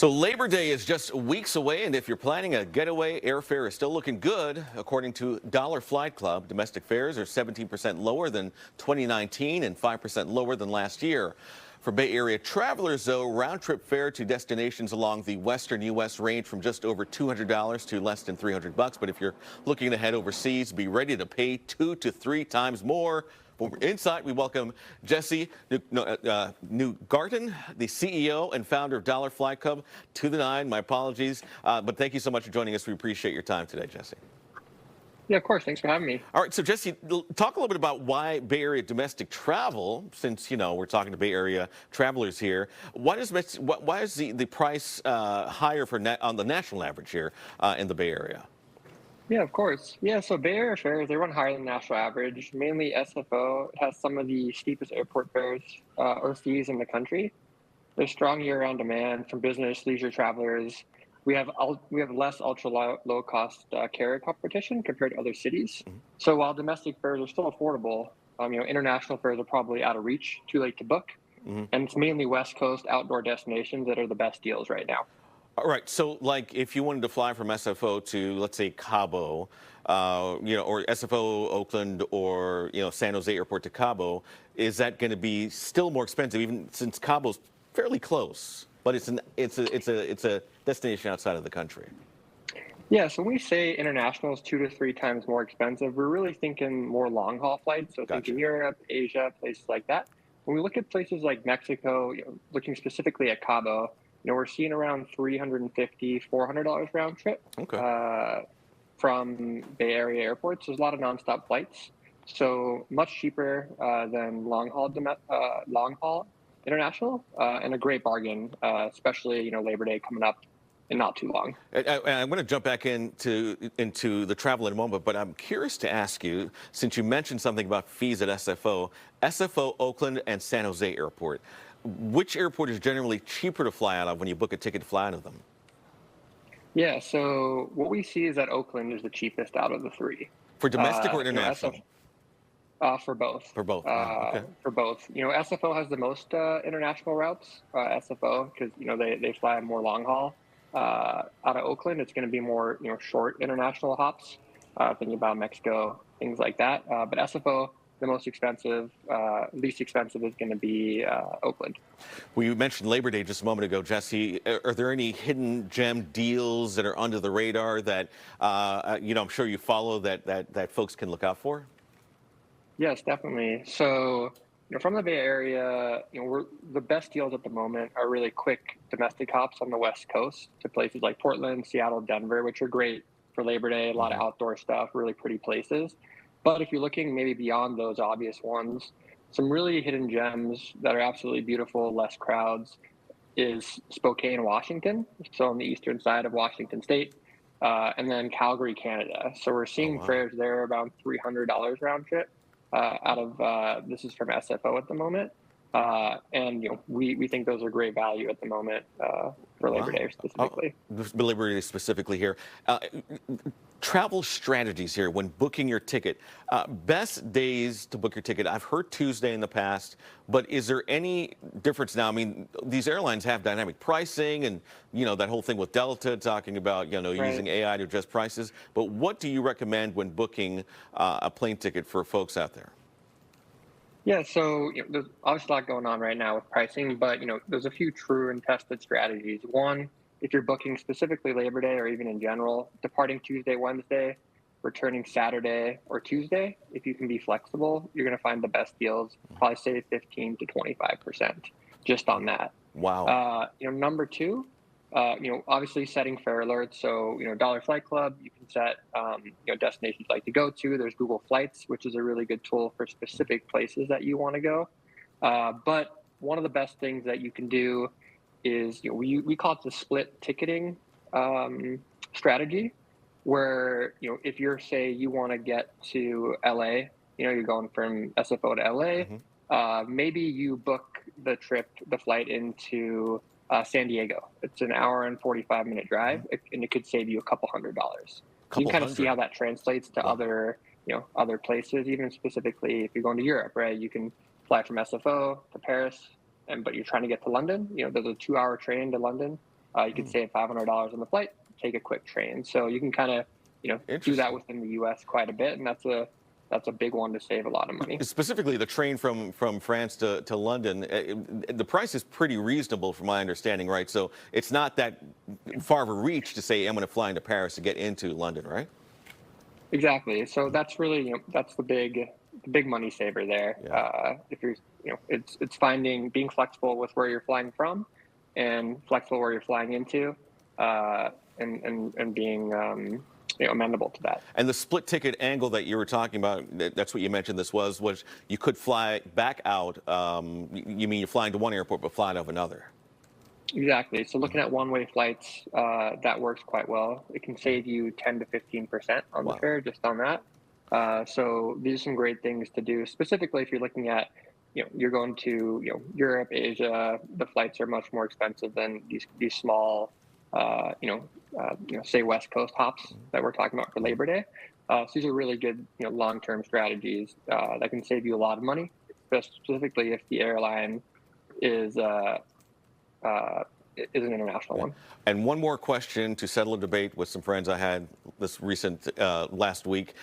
So Labor Day is just weeks away, and if you're planning a getaway, airfare is still looking good. According to Dollar Flight Club, domestic fares are 17% lower than 2019 and 5% lower than last year. For Bay Area travelers, though, round-trip fare to destinations along the western U.S. range from just over $200 to less than $300. But if you're looking to head overseas, be ready to pay 2 to 3 times more. Inside, we welcome Jesse Neugarten, the CEO and founder of Dollar Flight Club, to the nine. My apologies, but thank you so much for joining us. We appreciate your time today, Jesse. Yeah, of course. Thanks for having me. All right, so Jesse, talk a little bit about why Bay Area domestic travel, since, we're talking to Bay Area travelers here. Why is the price higher on the national average here in the Bay Area? Yeah, of course. Yeah, so Bay Area fares, they run higher than national average. Mainly SFO has some of the steepest airport fares or fees in the country. There's strong year-round demand from business, leisure travelers. We have less ultra low cost carrier competition compared to other cities. So while domestic fares are still affordable, international fares are probably out of reach, too late to book. And it's mainly West Coast outdoor destinations that are the best deals right now. All right, so like if you wanted to fly from SFO to, let's say, Cabo, or SFO Oakland, or San Jose Airport to Cabo, is that going to be still more expensive, even since Cabo's fairly close, but it's a destination outside of the country? Yeah, so when we say international is 2 to 3 times more expensive, we're really thinking more long haul flights. So Gotcha. thinking Europe, Asia, places like that. When we look at places like Mexico, looking specifically at Cabo, we're seeing around $350, $400 round trip from Bay Area airports. There's a lot of nonstop flights, so much cheaper than long haul international, and a great bargain, especially Labor Day coming up and not too long. I'm going to jump back into the travel in a moment, but I'm curious to ask you, since you mentioned something about fees at SFO, Oakland, and San Jose Airport, which airport is generally cheaper to fly out of when you book a ticket to fly out of them? Yeah, so what we see is that Oakland is the cheapest out of the three. For domestic or international? For both. For both. Wow, okay. For both. SFO has the most international routes. SFO, because they fly more long haul. Out of Oakland, it's going to be more short international hops. Thinking about Mexico, things like that. But SFO, the most expensive, least expensive is going to be Oakland. Well, you mentioned Labor Day just a moment ago, Jesse. Are there any hidden gem deals that are under the radar that I'm sure you follow that folks can look out for? Yes, definitely. So, from the Bay Area, the best deals at the moment are really quick domestic hops on the West Coast to places like Portland, Seattle, Denver, which are great for Labor Day. A lot of outdoor stuff, really pretty places. But if you're looking maybe beyond those obvious ones, some really hidden gems that are absolutely beautiful, less crowds, is Spokane, Washington, so on the eastern side of Washington State, and then Calgary, Canada. So we're seeing fares there around $300 round trip. This is from SFO at the moment, and we think those are great value at the moment for Labor Day specifically. Labor Day specifically here. Travel strategies here when booking your ticket. Best days to book your ticket. I've heard Tuesday in the past, but is there any difference now? I mean, these airlines have dynamic pricing, and that whole thing with Delta talking about using AI to adjust prices. But what do you recommend when booking a plane ticket for folks out there? Yeah, so there's obviously a lot going on right now with pricing, but there's a few true and tested strategies. One, if you're booking specifically Labor Day or even in general, departing Tuesday, Wednesday, returning Saturday or Tuesday, if you can be flexible, you're going to find the best deals. Probably save 15 to 25% just on that. Wow. Number two, obviously setting fare alerts. So, Dollar Flight Club, you can set, destinations you'd like to go to. There's Google Flights, which is a really good tool for specific places that you want to go. But one of the best things that you can do is, we call it the split ticketing strategy, where, if say you want to get to LA, you're going from SFO to LA, maybe you book the flight into San Diego. It's an hour and 45-minute drive, and it could save you a couple $100. You can kind of see how that translates to other places, even specifically if you're going to Europe, right? You can fly from SFO to Paris, but you're trying to get to London. There's a 2-hour train to London. You could save $500 on the flight, take a quick train. So you can kind of, do that Interesting. within the U.S. quite a bit, and that's a big one to save a lot of money. Specifically, the train from France to London, the price is pretty reasonable from my understanding, right? So it's not that far of a reach to say I'm going to fly into Paris to get into London, right? Exactly. So that's really, that's the big money saver there. Yeah. If you're, it's finding being flexible with where you're flying from, and flexible where you're flying into, and being amenable to that. And the split ticket angle that you were talking about, that's what you mentioned this was you could fly back out. You mean you're flying to one airport but flying out of another? Exactly. So looking at one-way flights, that works quite well. It can save you 10 to 15% on the Wow. fare just on that. So these are some great things to do, specifically if you're looking at, you're going to, Europe, Asia. The flights are much more expensive than these small, say West Coast hops that we're talking about for Labor Day. So these are really good, long-term strategies that can save you a lot of money, specifically if the airline is is an international one. And one more question to settle a debate with some friends I had this recent last week.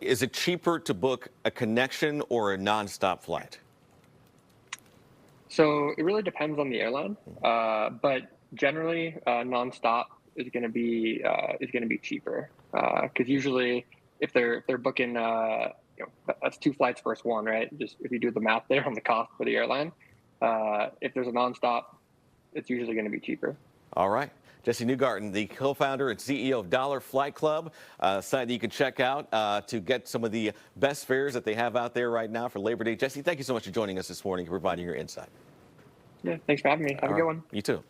Is it cheaper to book a connection or a nonstop flight? So it really depends on the airline, but generally nonstop is going to be cheaper because usually if they're booking, that's two flights versus one, right? Just if you do the math there on the cost for the airline, if there's a nonstop, it's usually going to be cheaper. All right. Jesse Neugarten, the co-founder and CEO of Dollar Flight Club, a site that you can check out to get some of the best fares that they have out there right now for Labor Day. Jesse, thank you so much for joining us this morning and providing your insight. Yeah, thanks for having me. Have a good one. You too.